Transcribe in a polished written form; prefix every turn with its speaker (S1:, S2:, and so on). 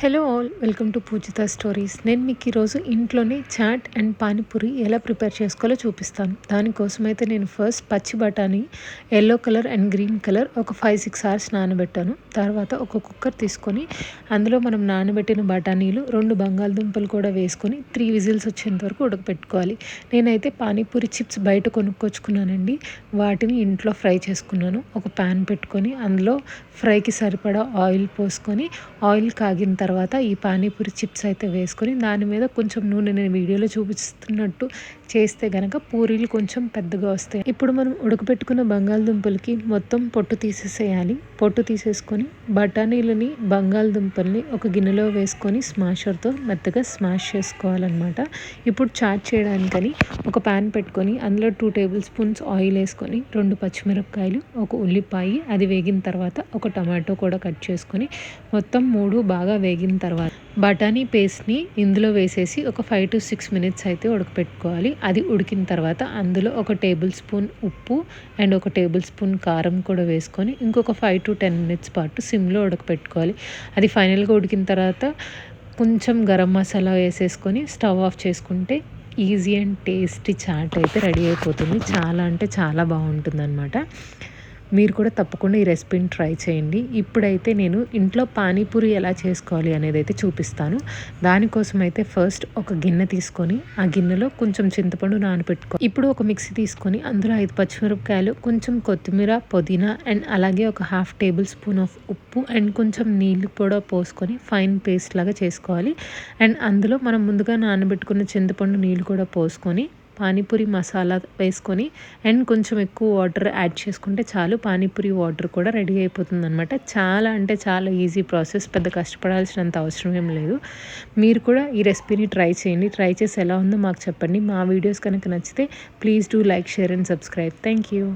S1: Hello all, welcome to Pujitha stories. నేను మీకు ఈరోజు ఇంట్లోనే చాట్ అండ్ పానీపూరి ఎలా ప్రిపేర్ చేసుకోవాలో చూపిస్తాను. దానికోసం అయితే నేను ఫస్ట్ పచ్చి బఠానీ yellow colour and green colour ఒక 5-6 అవర్స్ నానబెట్టాను. తర్వాత ఒక కుక్కర్ తీసుకొని అందులో మనం నానబెట్టిన బఠానీలు 2 బంగాళదుంపలు కూడా వేసుకొని 3 విజిల్స్ వచ్చేంత వరకు ఉడకపెట్టుకోవాలి. నేనైతే పానీపూరి చిప్స్ బయట కొనుక్కొచ్చుకున్నానండి. వాటిని ఇంట్లో ఫ్రై చేసుకున్నాను. ఒక ప్యాన్ పెట్టుకొని అందులో ఫ్రైకి సరిపడా ఆయిల్ పోసుకొని ఆయిల్ కాగిన తర్వాత ఈ పానీపూరి చిప్స్ అయితే వేసుకొని దాని మీద కొంచెం నూనె, నేను వీడియోలో చూపిస్తున్నట్టు చేస్తే కనుక పూరీలు కొంచెం పెద్దగా వస్తాయి. ఇప్పుడు మనం ఉడకపెట్టుకున్న బంగాళదుంపలకి మొత్తం పొట్టు తీసేసేయాలి. పొట్టు తీసేసుకొని బఠానీలని బంగాళదుంపల్ని ఒక గిన్నెలో వేసుకొని స్మాషర్తో మెత్తగా స్మాష్ చేసుకోవాలన్నమాట. ఇప్పుడు చాట్ చేయడానికని ఒక ప్యాన్ పెట్టుకొని అందులో 2 టేబుల్ స్పూన్స్ ఆయిల్ వేసుకొని 2 పచ్చిమిరపకాయలు, ఒక ఉల్లిపాయ, అది వేగిన తర్వాత ఒక టమాటో కూడా కట్ చేసుకొని మొత్తం 3 బాగా వేగిన తర్వాత బఠానీ పేస్ట్ని ఇందులో వేసేసి ఒక 5 to 6 మినిట్స్ అయితే ఉడకపెట్టుకోవాలి. అది ఉడికిన తర్వాత అందులో ఒక టేబుల్ స్పూన్ ఉప్పు అండ్ ఒక టేబుల్ స్పూన్ కారం కూడా వేసుకొని ఇంకొక 5 to 10 మినిట్స్ పాటు సిమ్లో ఉడకపెట్టుకోవాలి. అది ఫైనల్గా ఉడికిన తర్వాత కొంచెం గరం మసాలా వేసేసుకొని స్టవ్ ఆఫ్ చేసుకుంటే ఈజీ అండ్ టేస్టీ చాట్ అయితే రెడీ అయిపోతుంది. చాలా అంటే చాలా బాగుంటుంది అన్నమాట. మీరు కూడా తప్పకుండా ఈ రెసిపీని ట్రై చేయండి. ఇప్పుడైతే నేను ఇంట్లో పానీపూరి ఎలా చేసుకోవాలి అనేది అయితే చూపిస్తాను. దానికోసం అయితే ఫస్ట్ ఒక గిన్నె తీసుకొని ఆ గిన్నెలో కొంచెం చింతపండు నానబెట్టుకో. ఇప్పుడు ఒక మిక్సీ తీసుకొని అందులో 5 పచ్చిమిరపకాయలు, కొంచెం కొత్తిమీర, పుదీనా అండ్ అలాగే ఒక 1/2 టేబుల్ స్పూన్ ఆఫ్ ఉప్పు అండ్ కొంచెం నీళ్ళు కూడా పోసుకొని ఫైన్ పేస్ట్ లాగా చేసుకోవాలి. అండ్ అందులో మనం ముందుగా నానబెట్టుకున్న చింతపండు నీళ్ళు కూడా పోసుకొని పానీపూరి మసాలా వేసుకొని అండ్ కొంచెం ఎక్కువ వాటర్ యాడ్ చేసుకుంటే చాలు, పానీపూరి వాటర్ కూడా రెడీ అయిపోతుంది అనమాట. చాలా అంటే చాలా ఈజీ ప్రాసెస్, పెద్ద కష్టపడాల్సినంత అవసరం ఏం లేదు. మీరు కూడా ఈ రెసిపీని ట్రై చేయండి. ట్రై చేసి ఎలా ఉందో మాకు చెప్పండి. మా వీడియోస్ కనుక నచ్చితే please do like, share and subscribe. Thank you.